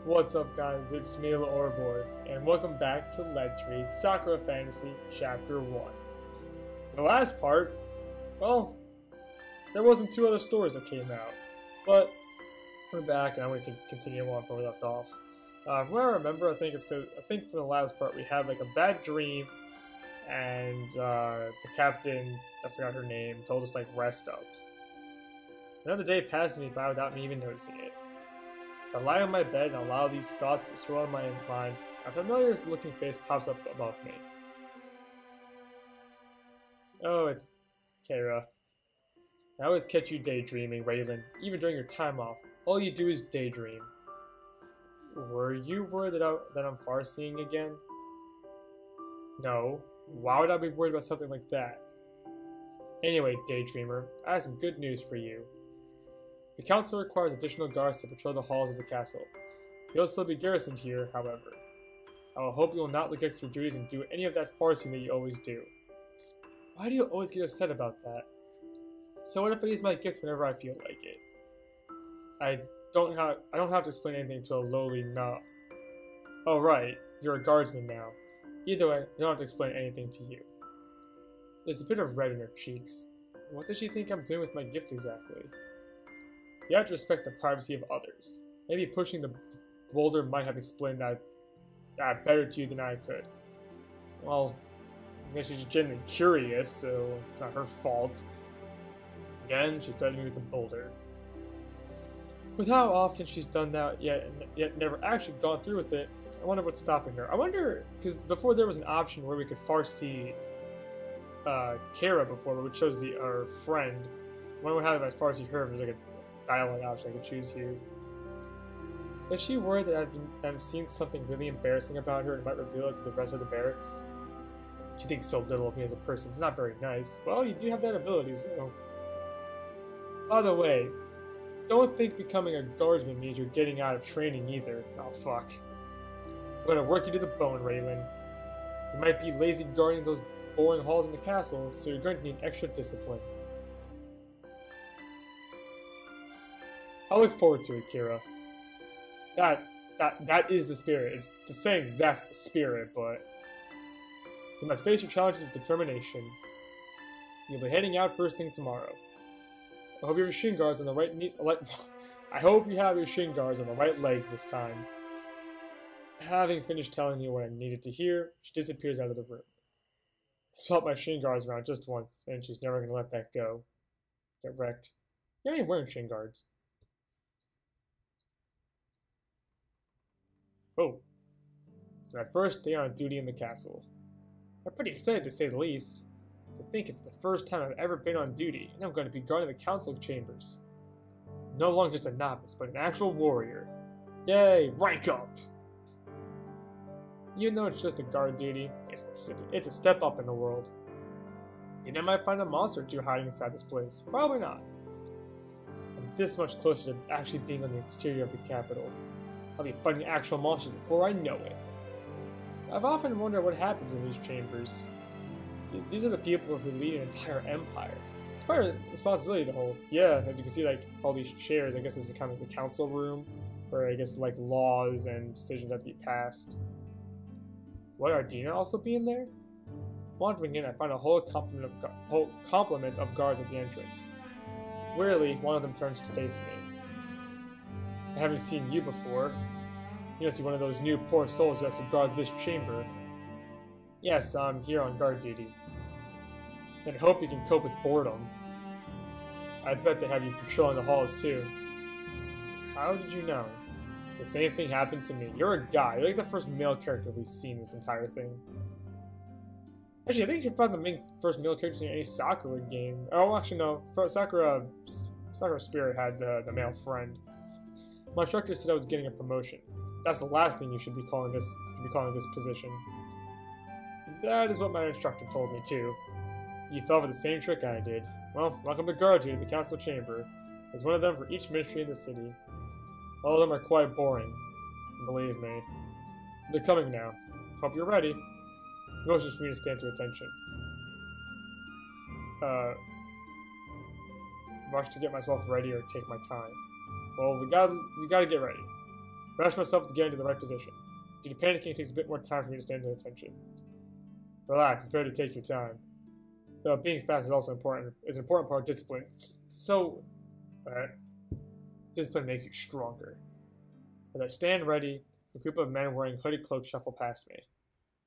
What's up guys, it's me, Orborg, and welcome back to Let's Read Sakura Fantasy Chapter 1. The last part, well, there wasn't two other stories that came out, but we're back and I'm going to continue on from where we left off. From what I remember, I think from the last part we had like a bad dream, and the captain, I forgot her name, told us like rest up. Another day passed me by without me even noticing it. So I lie on my bed and allow these thoughts to swirl in my mind. A familiar looking face pops up above me. Oh, it's Kara. I always catch you daydreaming, Raylan. Even during your time off, all you do is daydream. Were you worried that I'm far-seeing again? No. Why would I be worried about something like that? Anyway, daydreamer, I have some good news for you. The council requires additional guards to patrol the halls of the castle. You'll still be garrisoned here, however. I will hope you will not neglect your duties and do any of that farcing that you always do. Why do you always get upset about that? So what if I use my gifts whenever I feel like it? I don't have to explain anything to a lowly no. Oh right, you're a guardsman now. Either way, I don't have to explain anything to you. There's a bit of red in her cheeks. What does she think I'm doing with my gift exactly? You have to respect the privacy of others. Maybe pushing the boulder might have explained that better to you than I could. Well, I guess she's genuinely curious, so it's not her fault. Again, she threatened me with the boulder. With how often she's done that yet never actually gone through with it, I wonder what's stopping her. I wonder, because before there was an option where we could farsi Kara before, which shows our friend. I wonder what happened if I farsi her, if there's like a dialogue option I could choose here. Does she worry that I've seen something really embarrassing about her and might reveal it to the rest of the barracks? She thinks so little of me as a person. It's not very nice. Well, you do have that ability, so... By the way, don't think becoming a guardsman means you're getting out of training either. Oh, fuck. I'm gonna work you to the bone, Raylan. You might be lazy guarding those boring halls in the castle, so you're going to need extra discipline. I look forward to it, Kira. That is the spirit. It's the sayings that's the spirit, but you must face your challenges with determination. You'll be heading out first thing tomorrow. I hope you have your shin guards on the right I hope you have your shin guards on the right legs this time. Having finished telling you what I needed to hear, she disappears out of the room. I swapped my shin guards around just once, and she's never gonna let that go. Get wrecked. You're not even wearing shin guards. Oh, it's my first day on duty in the castle. I'm pretty excited to say the least. To think it's the first time I've ever been on duty, and I'm going to be guarding the council chambers. No longer just a novice, but an actual warrior. Yay, rank up! Even though it's just a guard duty, it's a step up in the world. And I might find a monster or two hiding inside this place. Probably not. I'm this much closer to actually being on the exterior of the capital. I'll be fighting actual monsters before I know it. I've often wondered what happens in these chambers. These are the people who lead an entire empire. It's quite a responsibility to hold. Yeah, as you can see, like, all these chairs, I guess this is kind of the council room, where I guess, like, laws and decisions have to be passed. Would Ardina also be in there? Wandering in, I find a whole complement of guards at the entrance. Wearily, one of them turns to face me. I haven't seen you before. You must be one of those new poor souls who has to guard this chamber. Yes, I'm here on guard duty. And I hope you can cope with boredom. I bet they have you patrolling the halls too. How did you know? The same thing happened to me. You're a guy. You're like the first male character we've seen in this entire thing. Actually, I think you're probably the first male character in any Sakura game. Oh, actually no. Sakura Spirit had the male friend. My instructor said I was getting a promotion. That's the last thing you should be calling this position. That is what my instructor told me too. You fell for the same trick I did. Well, welcome to guard duty, the council chamber. There's one of them for each ministry in the city. All of them are quite boring. Believe me. They're coming now. Hope you're ready. He motions for me to stand to attention. Rush to get myself ready or take my time. Well, we gotta get ready. Rush myself to get into the right position. Due to panicking, it takes a bit more time for me to stand at attention. Relax, it's better to take your time. Though being fast is also important. It's an important part of discipline. So, discipline makes you stronger. As I stand ready, a group of men wearing hooded cloaks shuffle past me.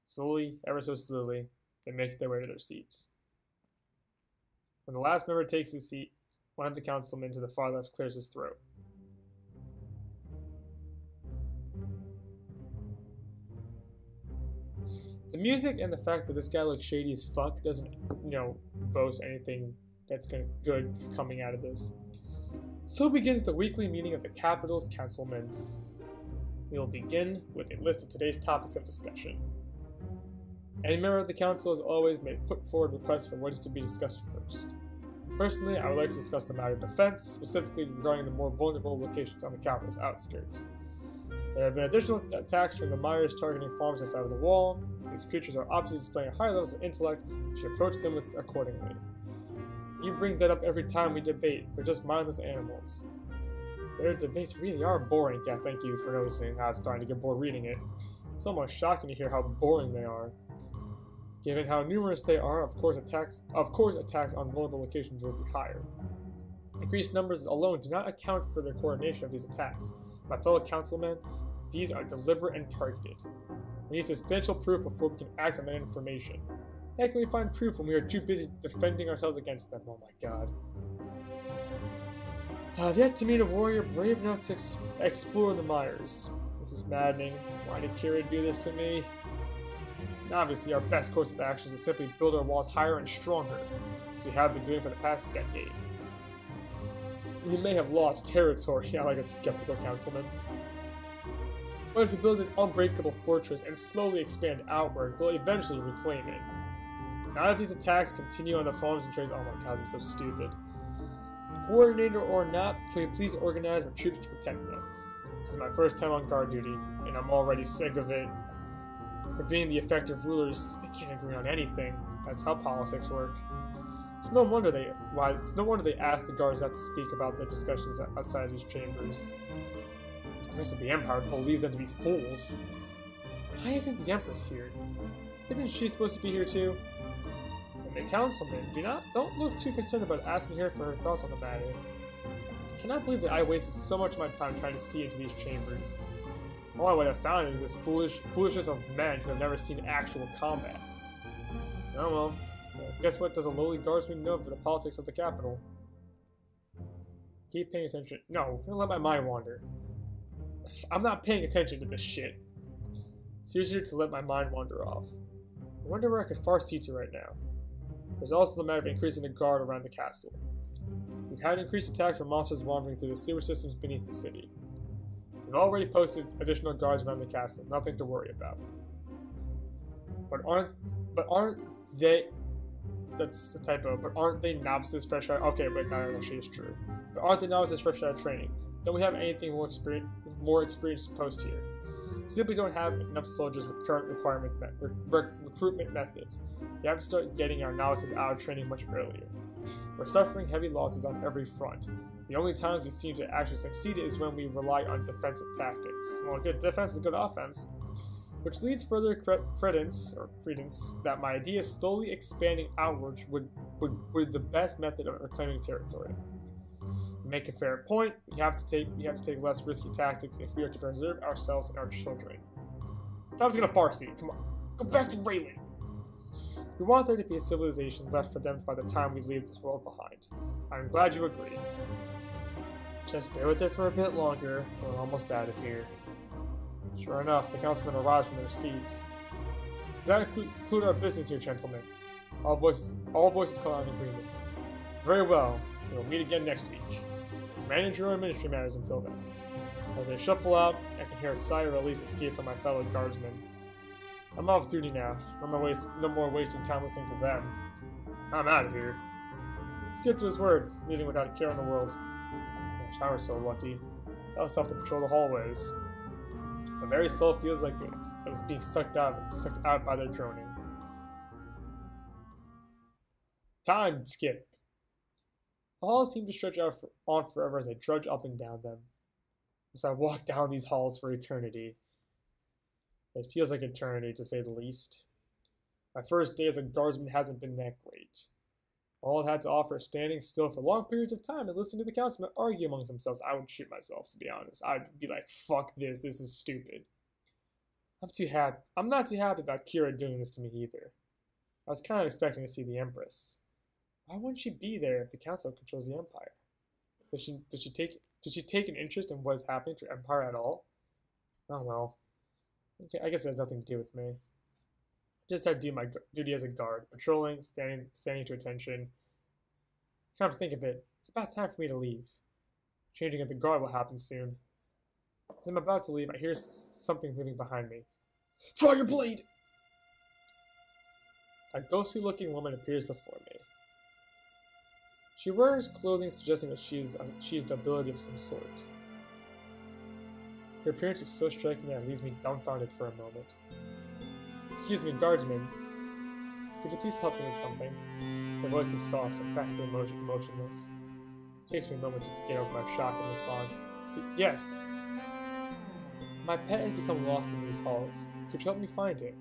Slowly, ever so slowly, they make their way to their seats. When the last member takes his seat, one of the councilmen to the far left clears his throat. The music and the fact that this guy looks shady as fuck doesn't, boast anything that's good coming out of this. So begins the weekly meeting of the capital's councilmen. We will begin with a list of today's topics of discussion. Any member of the council, as always, may put forward requests for what is to be discussed first. Personally, I would like to discuss the matter of defense, specifically regarding the more vulnerable locations on the capital's outskirts. There have been additional attacks from the miners targeting farms outside of the wall. These creatures are obviously displaying higher levels of intellect, and should approach them with accordingly. You bring that up every time we debate, we're just mindless animals. Their debates really are boring. Yeah, thank you for noticing. I'm starting to get bored reading it. It's almost shocking to hear how boring they are. Given how numerous they are, of course attacks on vulnerable locations will be higher. Increased numbers alone do not account for the coordination of these attacks. My fellow councilmen, these are deliberate and targeted. We need substantial proof before we can act on that information. How can we find proof when we are too busy defending ourselves against them? Oh my god. I've yet to meet a warrior brave enough to explore the mires. This is maddening. Why did Kira do this to me? And obviously, our best course of action is to simply build our walls higher and stronger, as we have been doing for the past decade. We may have lost territory, I like a skeptical councilman. But if we build an unbreakable fortress and slowly expand outward, we'll eventually reclaim it. Now if these attacks continue on the farms and trades, oh my god, this is so stupid. Coordinator or not, can we please organize our troops to protect them? This is my first time on guard duty, and I'm already sick of it. For being the effective rulers, they can't agree on anything. That's how politics work. It's no wonder they asked the guards not to speak about their discussions outside these chambers. The rest of the Empire believe them to be fools. Why isn't the Empress here? Isn't she supposed to be here too? And the councilmen, don't look too concerned about asking her for her thoughts on the matter. I cannot believe that I wasted so much of my time trying to see into these chambers. All I would have found is this foolishness of men who have never seen actual combat. Oh well. Guess what does a lowly guardsman know for the politics of the capital? Keep paying attention. No, I'm gonna let my mind wander. I'm not paying attention to this shit. It's easier to let my mind wander off. I wonder where I could far see to right now. There's also the matter of increasing the guard around the castle. We've had increased attacks from monsters wandering through the sewer systems beneath the city. We've already posted additional guards around the castle, nothing to worry about. But aren't they... That's a typo, but aren't they novices fresh out? Okay, but that actually is true. But aren't they novices fresh out of training? Don't we have anything more experience to post here? We simply don't have enough soldiers with current recruitment methods. We have to start getting our novices out of training much earlier. We're suffering heavy losses on every front. The only times we seem to actually succeed is when we rely on defensive tactics. Well, good defense is good offense. Which leads further credence that my idea of slowly expanding outwards would the best method of reclaiming territory. To make a fair point, we have to take less risky tactics if we are to preserve ourselves and our children. Tom's gonna Farsi. Come on, go back to Raylan. We want there to be a civilization left for them by the time we leave this world behind. I'm glad you agree. Just bear with it for a bit longer. We're almost out of here. Sure enough, the councilmen arrive from their seats. Does that conclude our business here, gentlemen? All voices call out in agreement. Very well. We will meet again next week. Manage your own ministry matters until then. As they shuffle out, I can hear a sigh of release escape from my fellow guardsmen. I'm off duty now. No more wasting time listening to them. I'm out of here. Skip to his word, leaving without a care in the world. Gosh, I was so lucky. I also have to patrol the hallways. My very soul feels like it was being sucked out by their droning. Time skip. The halls seem to stretch on forever as I trudge up and down them. as I walk down these halls for eternity. It feels like eternity, to say the least. My first day as a guardsman hasn't been that great. All it had to offer is standing still for long periods of time and listening to the councilmen argue amongst themselves. I would shoot myself, to be honest. I'd be like, fuck this is stupid. I'm not too happy about Kira doing this to me either. I was kind of expecting to see the Empress. Why wouldn't she be there if the council controls the Empire? Does she take an interest in what is happening to Empire at all? Oh well. Okay, I guess it has nothing to do with me. Just had to do my duty as a guard, patrolling, standing to attention. Come to think of it, it's about time for me to leave. Changing of the guard will happen soon. As I'm about to leave, I hear something moving behind me. Draw your blade! A ghostly-looking woman appears before me. She wears clothing suggesting that she has the ability of some sort. Her appearance is so striking that it leaves me dumbfounded for a moment. Excuse me, guardsman. Could you please help me with something? Her voice is soft and practically emotionless. It takes me a moment to get over my shock and respond. Yes. My pet has become lost in these halls. Could you help me find it?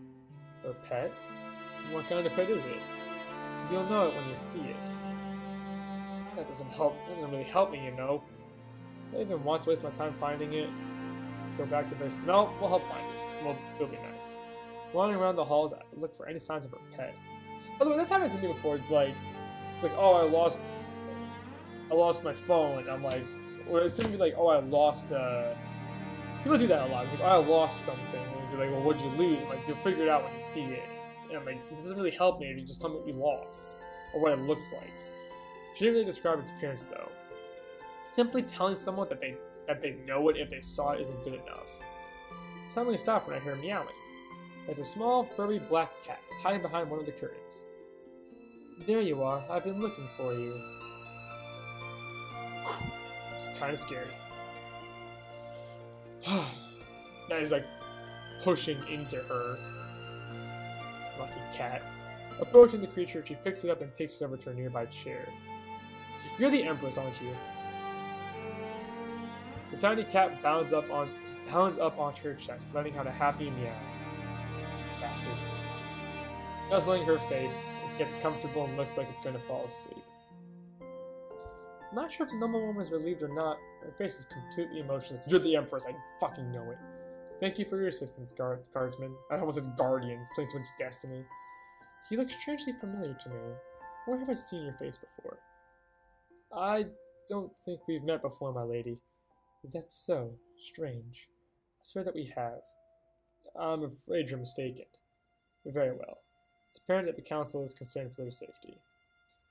Her pet? What kind of pet is it? You'll know it when you see it. That doesn't really help me, you know. Do I even want to waste my time finding it? Go back to the base. No, we'll help find it. It'll be nice. Wandering around the halls, I look for any signs of her pet. By the way, that's happened to me before. It's like, oh, I lost my phone. And I'm like, or it's gonna be like, oh, I lost. People do that a lot. It's like, oh, I lost something. And you're like, well, what'd you lose? I'm like, you'll figure it out when you see it. And I'm like, it doesn't really help me if you just tell me what you lost or what it looks like. She didn't really describe its appearance though. Simply telling someone that they know it if they saw it isn't good enough. Suddenly I stop when I hear meowing. There's a small, furry black cat hiding behind one of the curtains. There you are. I've been looking for you. I was kind of scared. Now he's like pushing into her. Lucky cat. Approaching the creature, she picks it up and takes it over to her nearby chair. You're the Empress, aren't you? The tiny cat bounds up onto her chest, letting out a happy meow. Bastard. Nuzzling her face, it gets comfortable and looks like it's going to fall asleep. I'm not sure if the normal woman is relieved or not. Her face is completely emotionless. You're the Empress, I fucking know it. Thank you for your assistance, guardsman. I almost said guardian, playing too much Destiny. You look strangely familiar to me. Where have I seen your face before? I don't think we've met before, my lady. Is that so? Strange. I swear that we have. I'm afraid you're mistaken. Very well. It's apparent that the council is concerned for their safety.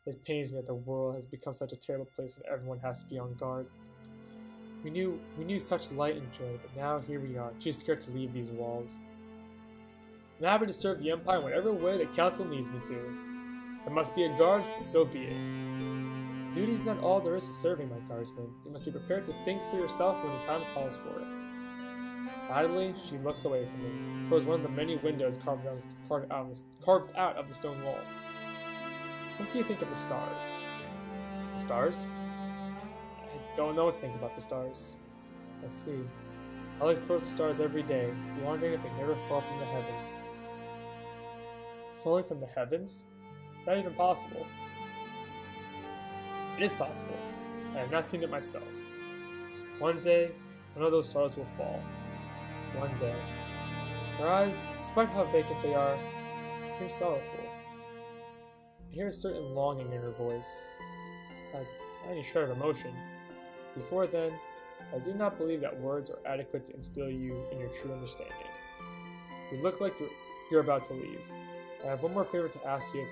It pains me that the world has become such a terrible place and everyone has to be on guard. We knew such light and joy, but now here we are, too scared to leave these walls. I'm happy to serve the Empire in whatever way the council needs me to. If I must be a guard, so be it. Duty's not all there is to serving, my guardsman. You must be prepared to think for yourself when the time calls for it. Idly, she looks away from me, towards one of the many windows carved out of the stone wall. What do you think of the stars? The stars? I don't know what to think about the stars. I see. I look towards the stars every day, wondering if they never fall from the heavens. Falling from the heavens? Not even possible. It is possible. I have not seen it myself. One day, one of those stars will fall. One day. Her eyes, despite how vacant they are, seem sorrowful. I hear a certain longing in her voice, a tiny shred of emotion. Before then, I do not believe that words are adequate to instill you in your true understanding. You look like you're about to leave. I have one more favor to ask you.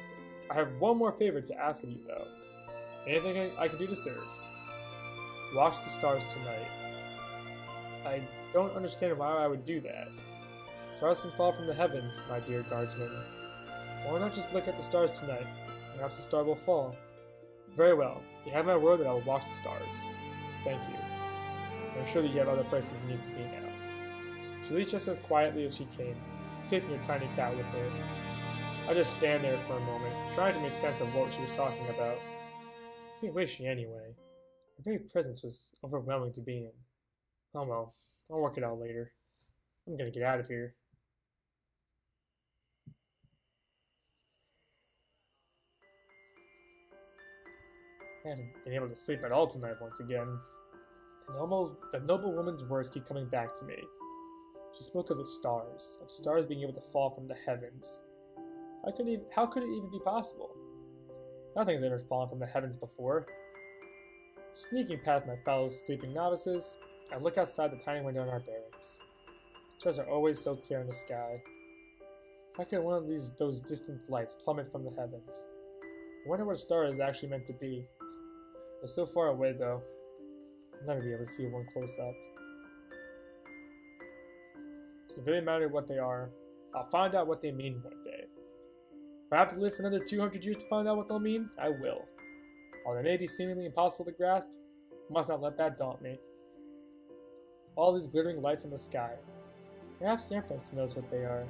Of you, though. Anything I can do to serve. Watch the stars tonight. I don't understand why I would do that. Stars can fall from the heavens, my dear guardsman. Why not just look at the stars tonight? Perhaps a star will fall. Very well. You have my word that I will watch the stars. Thank you. I'm sure that you have other places you need to be now. She leaves just as quietly as she came, taking her tiny cat with her. I just stand there for a moment, trying to make sense of what she was talking about. Who is she anyway? Her very presence was overwhelming to be in. Oh well, I'll work it out later. I'm gonna get out of here. I haven't been able to sleep at all tonight once again. The noble woman's words keep coming back to me. She spoke of the stars, of stars being able to fall from the heavens. How could it even be possible? Nothing's ever fallen from the heavens before. Sneaking past my fellow sleeping novices, I look outside the tiny window in our barracks. Stars are always so clear in the sky. How could one of those distant lights plummet from the heavens? I wonder what a star is actually meant to be. They're so far away, though. I'll never be able to see one close up. Does it really matter what they are? I'll find out what they mean one day. If I have to live for another 200 years to find out what they'll mean, I will. While they may be seemingly impossible to grasp, I must not let that daunt me. All these glittering lights in the sky. Perhaps the Empress knows what they are.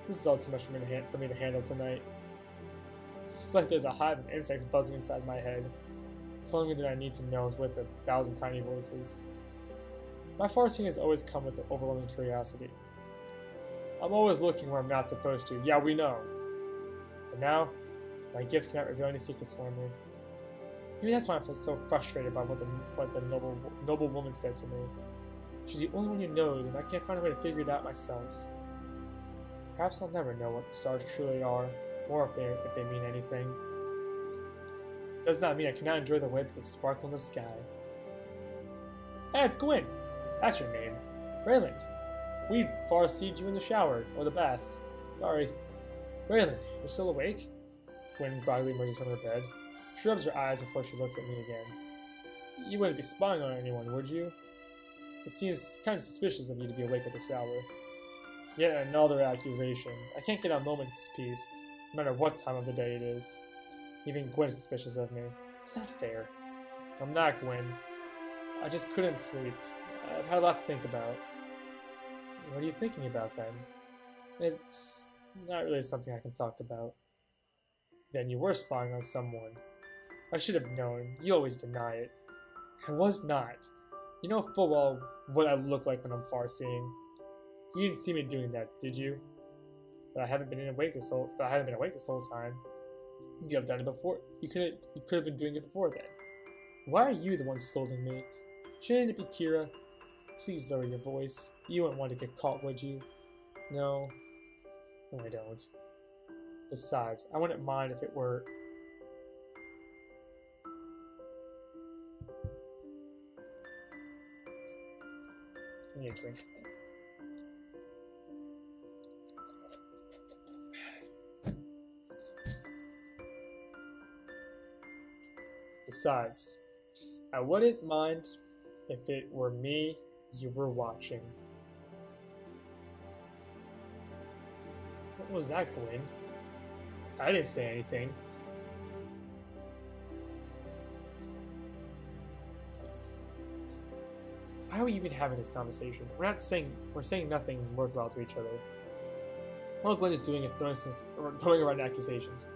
This is all too much for me to handle tonight. It's like there's a hive of insects buzzing inside my head, telling me that I need to know with 1,000 tiny voices. My farseeing has always come with an overwhelming curiosity. I'm always looking where I'm not supposed to. Yeah, we know. But now, my gift cannot reveal any secrets for me. Maybe that's why I feel so frustrated by what the noble woman said to me. She's the only one who knows, and I can't find a way to figure it out myself. Perhaps I'll never know what the stars truly are, or if they mean anything. It does not mean I cannot enjoy the way that they sparkle in the sky. Hey, it's Gwyn! That's your name. Raylan. We farseed you in the shower, or the bath. Sorry. Raylan, you're still awake? Gwyn groggily emerges from her bed. She rubs her eyes before she looks at me again. You wouldn't be spying on anyone, would you? It seems kind of suspicious of you to be awake at this hour. Yet another accusation. I can't get a moment's peace, no matter what time of the day it is. Even Gwyn's suspicious of me. It's not fair. I'm not Gwyn. I just couldn't sleep. I've had a lot to think about. What are you thinking about, then? It's not really something I can talk about. Then you were spying on someone. I should have known. You always deny it. I was not. You know full well what I look like when I'm farseeing. You didn't see me doing that, did you? But I haven't been awake this whole time. You have done it before. You could have been doing it before then. Why are you the one scolding me? Shouldn't it be Kira? Please lower your voice. You wouldn't want to get caught, would you? No. No, I don't. Besides, I wouldn't mind if it were... I need a drink. Besides, I wouldn't mind if it were me you were watching. What was that, Gwyn? I didn't say anything. Why are we even having this conversation? We're saying nothing worthwhile to each other. All Gwyn is doing is throwing around accusations.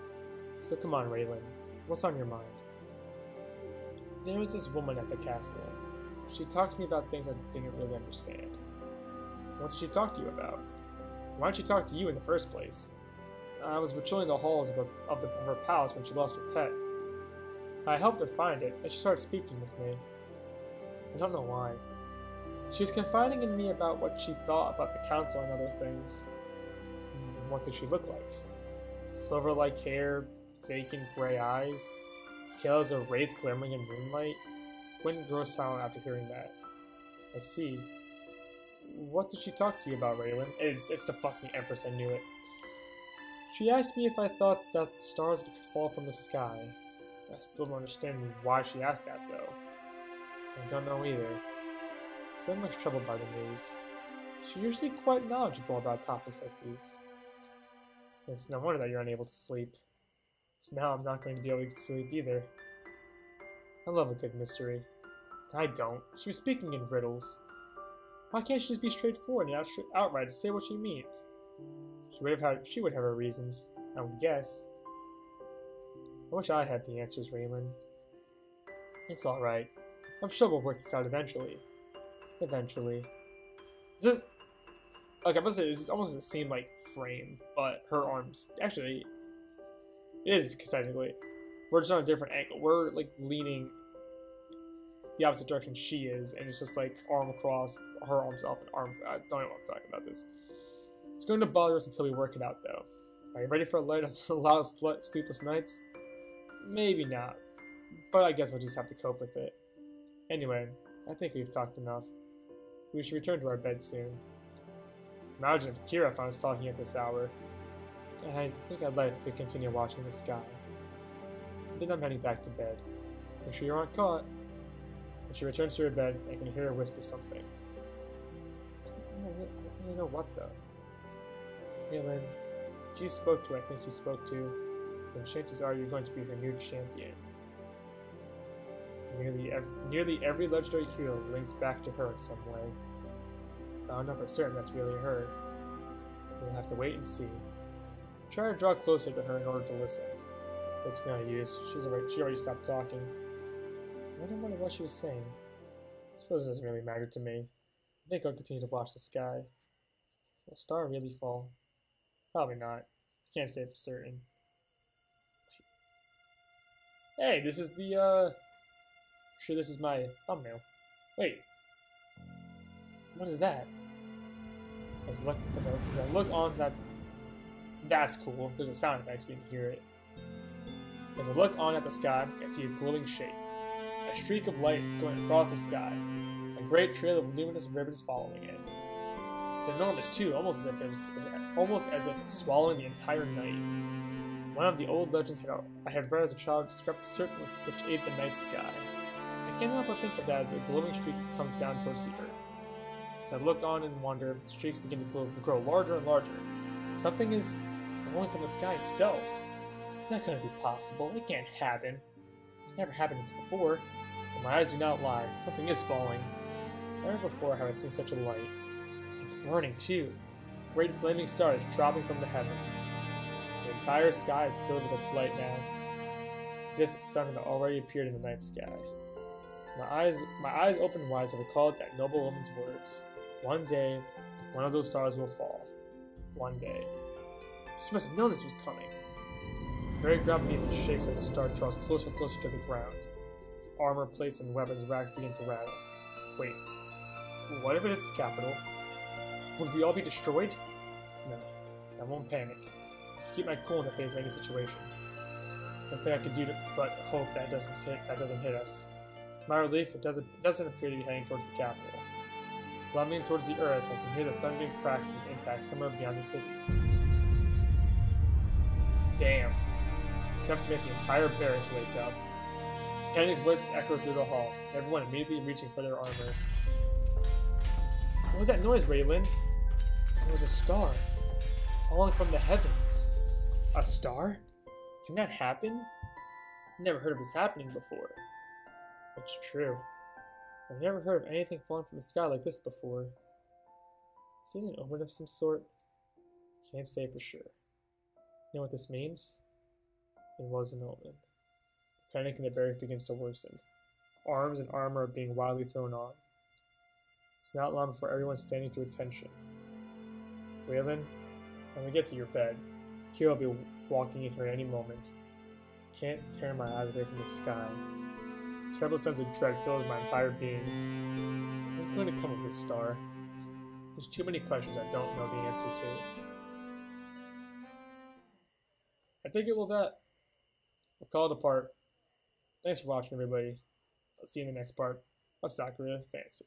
So come on, Raylan. What's on your mind? There was this woman at the castle. She talked to me about things I didn't really understand. What did she talk to you about? Why didn't she talk to you in the first place? I was patrolling the halls of her palace when she lost her pet. I helped her find it, and she started speaking with me. I don't know why. She was confiding in me about what she thought about the council and other things. What did she look like? Silver-like hair, vacant gray eyes, pale as a wraith glimmering in moonlight. Gwyn grows silent after hearing that. I see. What did she talk to you about, Raylan? It's the fucking Empress, I knew it. She asked me if I thought that stars could fall from the sky. I still don't understand why she asked that, though. I don't know either. Gwyn looks troubled by the news. She's usually quite knowledgeable about topics like these. It's no wonder that you're unable to sleep. Now I'm not going to be able to sleep either. I love a good mystery. I don't. She was speaking in riddles. Why can't she just be straightforward and outright say what she means? She would have her reasons, I would guess. I wish I had the answers, Raylan. It's alright. I'm sure we'll work this out eventually. Eventually. This is, like I must say, this is almost the same like frame, but her arms actually it is technically. We're just on a different angle. We're like leaning the opposite direction she is, and it's just like arm across, her arms up, and arm. I don't know what I'm talking about this. It's going to bother us until we work it out, though. Are you ready for a lot of sleepless nights? Maybe not, but I guess we'll just have to cope with it. Anyway, I think we've talked enough. We should return to our bed soon. Imagine if Kira found us talking at this hour. I think I'd like to continue watching the sky. Then I'm heading back to bed. Make sure you aren't caught. When she returns to her bed, I can hear her whisper something. I don't really know what, though. Galen, if you spoke to, I think she spoke to, then chances are you're going to be her new champion. Nearly every legendary hero links back to her in some way. I don't know for certain that's really her. We'll have to wait and see. Try to draw closer to her in order to listen. It's no use. She already stopped talking. I don't wonder what she was saying. I suppose it doesn't really matter to me. I think I'll continue to watch the sky. Will a star really fall? Probably not. I can't say for certain. Hey, this is the, sure this is my thumbnail. Wait. What is that? As I look on that... That's cool. There's a sound effect, you can hear it. As I look on at the sky, I see a glowing shape. A streak of light is going across the sky. A great trail of luminous ribbons following it. It's enormous too, almost as if it's swallowing the entire night. One of the old legends I had read as a child described the serpent which ate the night sky. I can't help but think of that as the glowing streak comes down towards the earth. As I look on and wonder, the streaks begin to grow larger and larger. Something is falling from the sky itself. That couldn't be possible. It can't happen. It never happened this before. But my eyes do not lie. Something is falling. Never before have I seen such a light. It's burning too. A great flaming star is dropping from the heavens. The entire sky is filled with its light now. It's as if the sun had already appeared in the night sky. My eyes open wide as I recalled that noble woman's words. One day, one of those stars will fall. One day. She must have known this was coming. The very ground beneath it shakes as the star draws closer and closer to the ground. Armor plates and weapons racks begin to rattle. Wait, what if it hits the capital? Would we all be destroyed? No, I won't panic. Just keep my cool in the face of any situation. Nothing I can do but hope that doesn't hit us. To my relief, it doesn't appear to be heading towards the capital. Plummeting towards the earth, I can hear the thundering cracks of its impact somewhere beyond the city. Damn. This has to make the entire barracks wake up. Panic's voices echo through the hall, everyone immediately reaching for their armor. What was that noise, Raylan? It was a star, falling from the heavens. A star? Can that happen? I've never heard of this happening before. It's true. I've never heard of anything falling from the sky like this before. Is it an omen of some sort? Can't say for sure. You know what this means? It was an omen. Panic in the barracks begins to worsen. Arms and armor are being wildly thrown on. It's not long before everyone's standing to attention. Waylon, when we get to your bed, Kira will be walking in here any moment. I can't tear my eyes away from the sky. A terrible sense of dread fills my entire being. What's going to come of this star? There's too many questions I don't know the answer to. I think it will that. We'll call it a part. Thanks for watching, everybody. I'll see you in the next part of Sakura Fantasy.